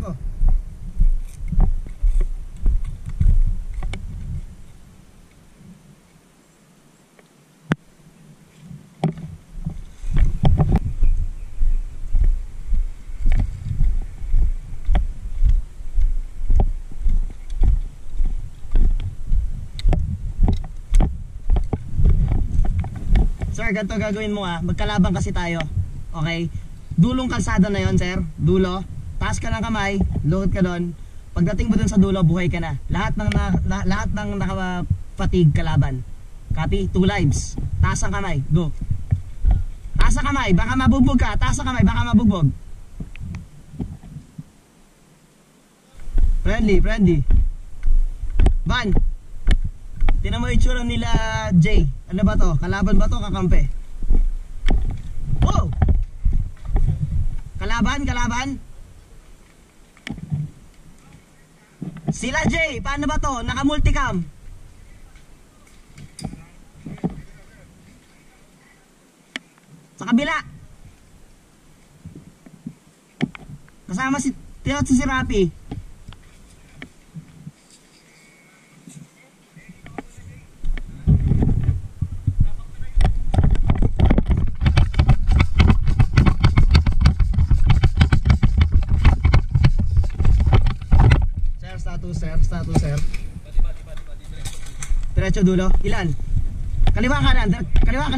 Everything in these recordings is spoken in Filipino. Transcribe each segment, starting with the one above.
ko. Sir, ganito gagawin mo magkalabang kasi tayo. Okay? Dulong kalsada na yon, sir. Dulo. Taas ka ng kamay, luhod ka doon. Pagdating mo dun sa dulo, buhay ka na. Lahat ng naka-fatigue kalaban. Copy? 2 lives. Taas ang kamay. Go. Taas ang kamay, baka mabugbog ka. Taas ang kamay, baka mabugbog. Friendly. Van. Tinan mo itsura nila, Jay. Ano ba to? Kalaban ba to? Kakampi? Wow! Kalaban? Sila, Jay. Paano ba to? Naka-multicam. Sa kabila. Kasama si Rapi. Status, sir. Diretso dulo. Ilan? Kaliwa kanan. Kaliwa.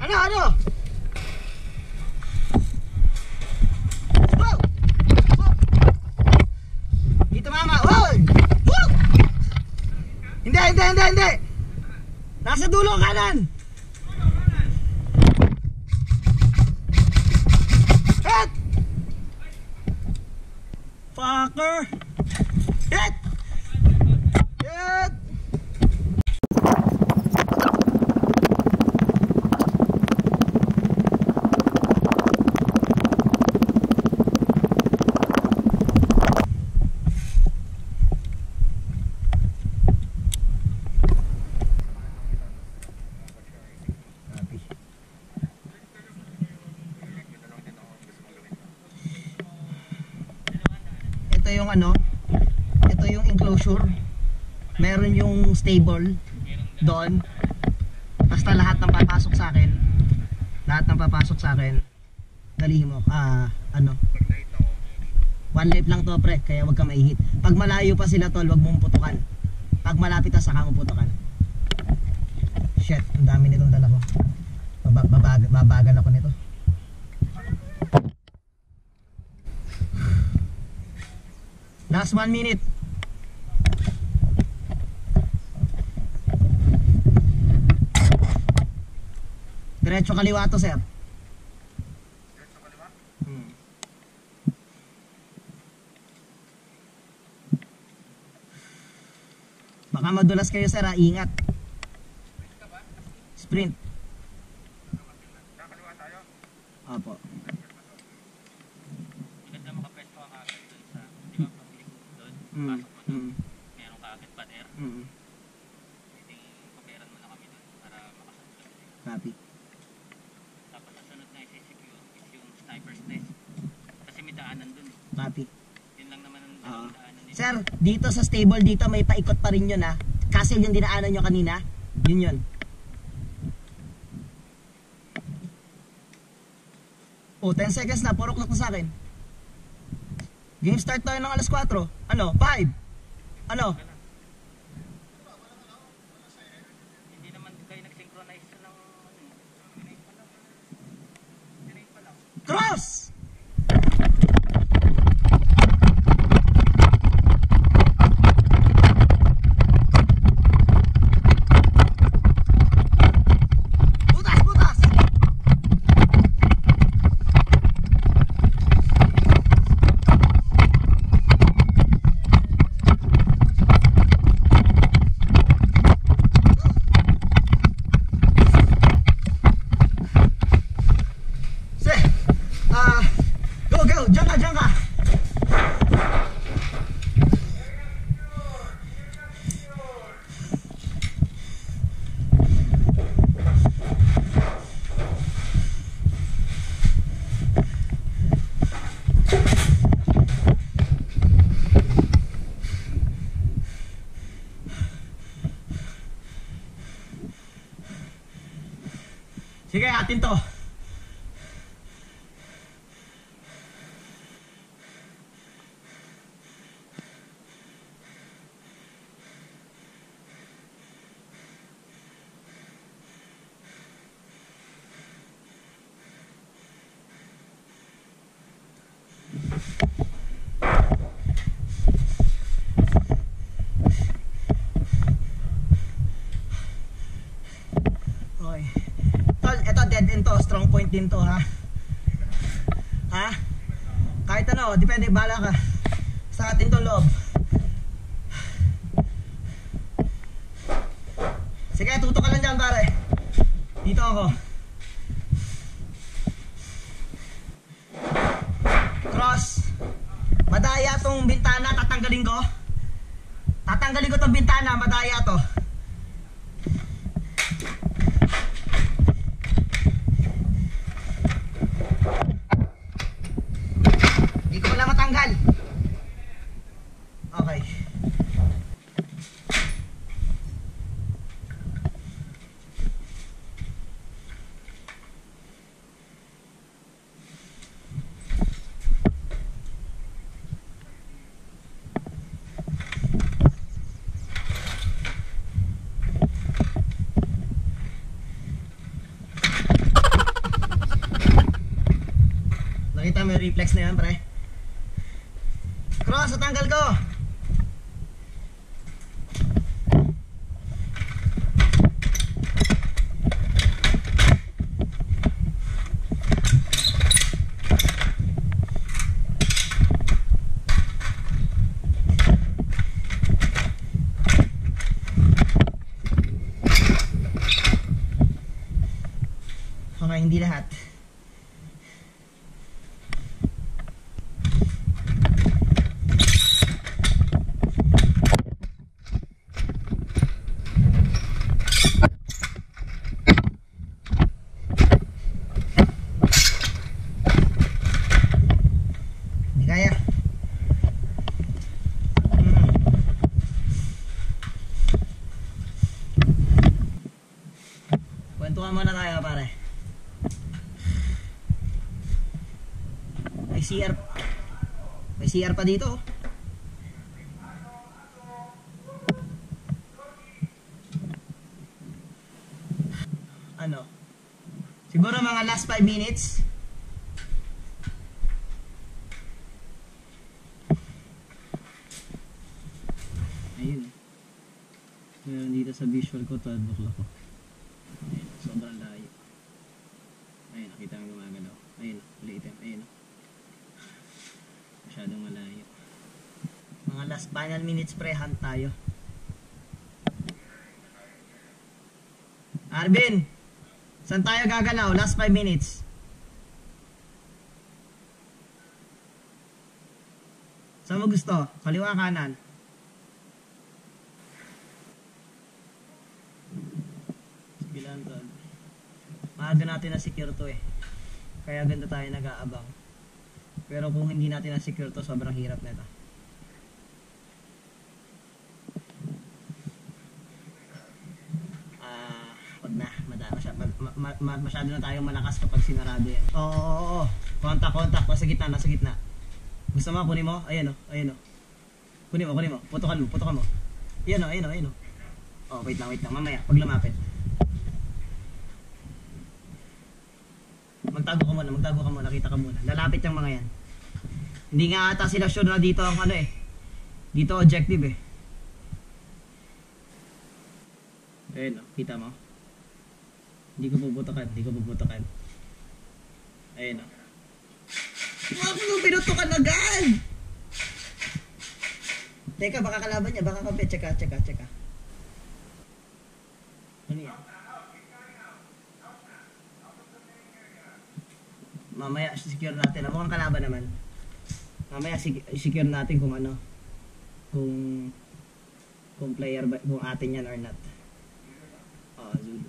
Ano? Hindi. Nasa dulo kanan. Hit! Fucker! Hit! Ito yung enclosure. Meron yung stable doon. Basta lahat ng papasok sa akin, dalihin mo. One life lang to, pre, kaya wag ka maihit. Pag malayo pa sila, tol, wag mong putukan. Pag malapit na, saka mo putukan. Shit, ang dami nitong dala ko. Babagal ako nito. Last 1 minute. Diretso kaliwa to, sir. Diretso kaliwa? Baka madulas kayo, sir, ingat. Sprint ka ba? Sprint. Kakaliwa tayo? Opo. Maganda makapwesto ka agad dun sa, di ba, public doon, pasok mo doon, meron ka agad pader. Paperan mo na kami doon para makasunod kami. Copy. Tapos nasunod na i-secure is yung sniper's nest. Kasi may daanan doon. Copy. Yun lang naman ang daanan nila. Sir, dito sa stable dito may paikot pa rin yun, Kasi yung dinaanan nyo kanina, yun. Oh, 10 seconds na, 4 o'clock na sa akin. Game start tayo ng alas 4. Ano? 5? Ano? Hindi naman kayo nag-synchronize ng Cross! Sige, atin to. Okay. Tol, eto dead end to, strong point din to, ha? Ha? Kahit ano, depende, bala ka. Sa atin to loob. Sige, tutok ka lang dyan, pare. Dito ako. Cross. Madaya tong bintana, tatanggalin ko. Tatanggalin ko tong bintana, madaya to. Hindi ko wala matanggal. Okay. Nakita mo yung reflex na yan, pre? Cross, natanggal ko! Okay, hindi lahat. Hindi kaya. Kwentuhan muna tayo, pare. May CR. May CR pa dito. Ano? Siguro mga last 5 minutes. Ayun. Meron dito sa visual ko, 12 o'clock ko. Ayun, sobrang layo. Ayun, nakita mo gumagalaw. Ayun, ulitin. Ayun. Masyadong malayo. Mga last final minutes pre, hunt tayo. Arvin! Saan tayo gagalaw? Last 5 minutes. Saan mo gusto? Kaliwa, kanan? Sige lang, tol. Maaga natin na-secure to eh. Kaya ganda tayo nag-aabang. Pero kung hindi natin na-secure to, sobrang hirap na ito. Wag na. Masyado na tayong malakas kapag sinarado yan. Oo. Contact. Nasa gitna. Gusto mo, kunin mo? Ayan o. Kunin mo. Putukan mo. Ayan o. Oh, wait lang. Mamaya, pag lumapit. Magtago ka muna. Kita ka muna. Lalapit yung mga yan. Hindi nga ata sila sure na dito ang ano eh. Dito objective eh. Ayan o. Kita mo? Hindi ko puputokan. Ayan o. Wag mo pinutukan agad! Teka, baka kalaban niya. Baka kapit. Tsaka. Ano yan? Mamaya secure natin. Mukhang kalaban naman. Mamaya secure natin kung ano. Kung player ba, kung atin yan or not. Zulu.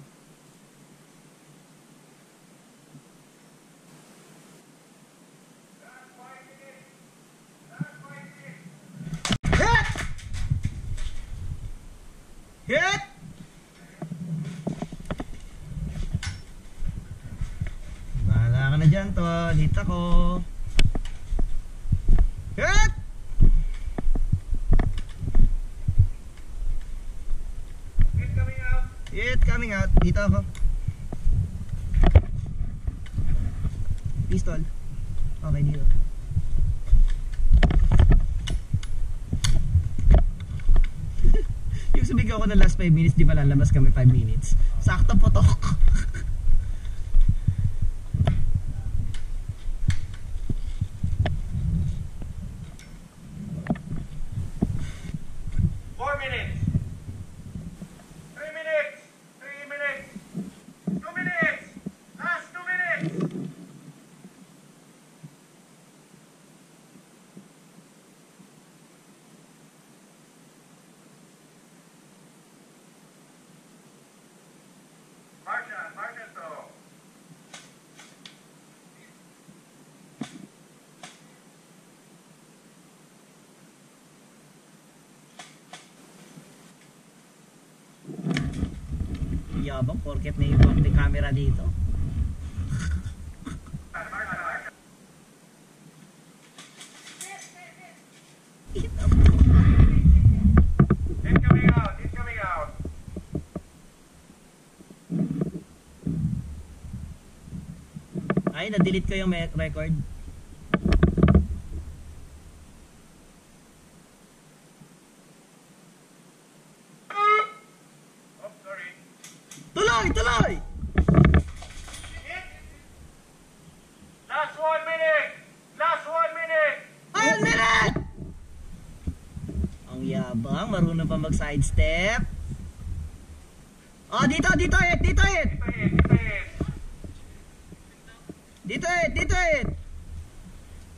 Hit! Bahala ka na dyan, tol. Hit ako. Hit! Hit coming out. Hit coming out. Dito ako. Pistol. Okay, dito. Yung sumigaw ko ng last 5 minutes, di ba lalabas kami 5 minutes? Sakto putok. 4 minutes. 3 minutes. 3 minutes. 2 minutes. Last 2 minutes. Martian to. Yabang, porket may ibang camera dito. Hit coming out. Hit coming out. Ay, na-delete ko yung record. Oh, sorry. Tuloy! Tuloy! Hit. Last 1 minute. Last 1 minute. Ay, ang minute! Ang yabang, marunong pa mag-sidestep. Oh, dito, dito, hit! Dito, hit! Ito hit. Ito hit. Dito, hit! Dito, hit!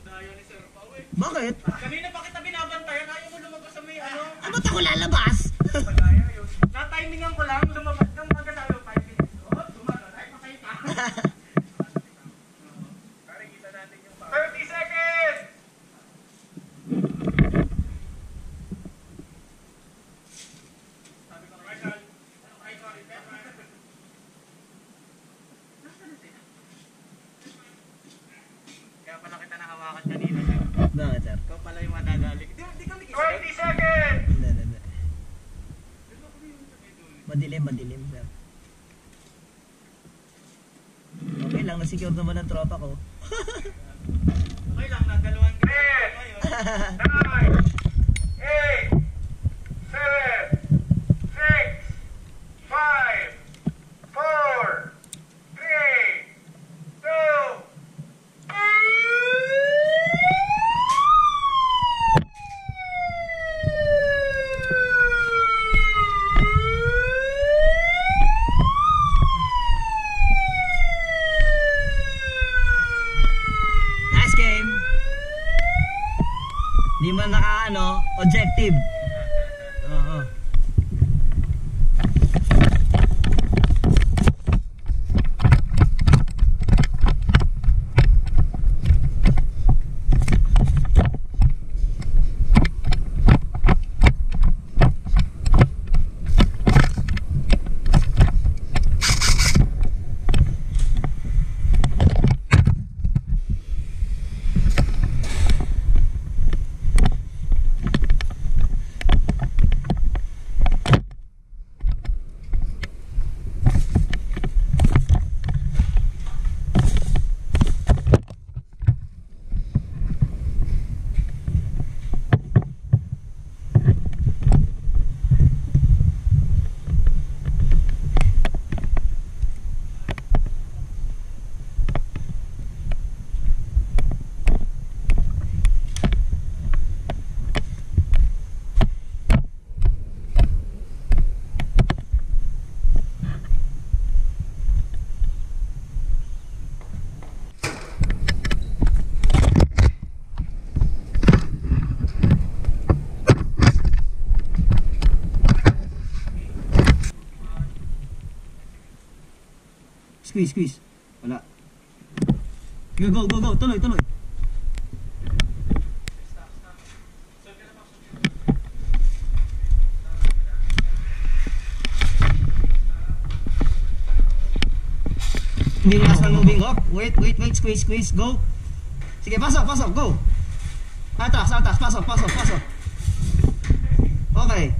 Daya ni Sir Pao eh. Bakit? Kanina pa kita binabantayan. Ayaw mo lumabas sa may ano. Ay, ba't ako lalabas? Madaya yun. Natimingan ko lang. Lumabas ng mga sayo 5 minutes. Oh, tumagal. Ay, patay ka. Kita natin yung 30 seconds! Sabi ko, Michael. Ay, sorry. Kaya pala kita nahawakan kanina. Bakit, sir? Ikaw pala yung madadalik. Di kami 20 seconds! Hindi, hindi, hindi. Madilim, madilim, sir. Okay lang, nasecure naman ang tropa ko. Okay lang, nagdalawang 10, ngayon. 9, 8, 7, 6, 5, 4, 3, 2, Nice game! Di man objective. Oo. Squeeze, squeeze. Wala. Go, go, go, go. Tuloy, tuloy. Moving, last one moving. Oh, wait, squeeze, go. Sige, pasok, go. Atas, pasok. Okay.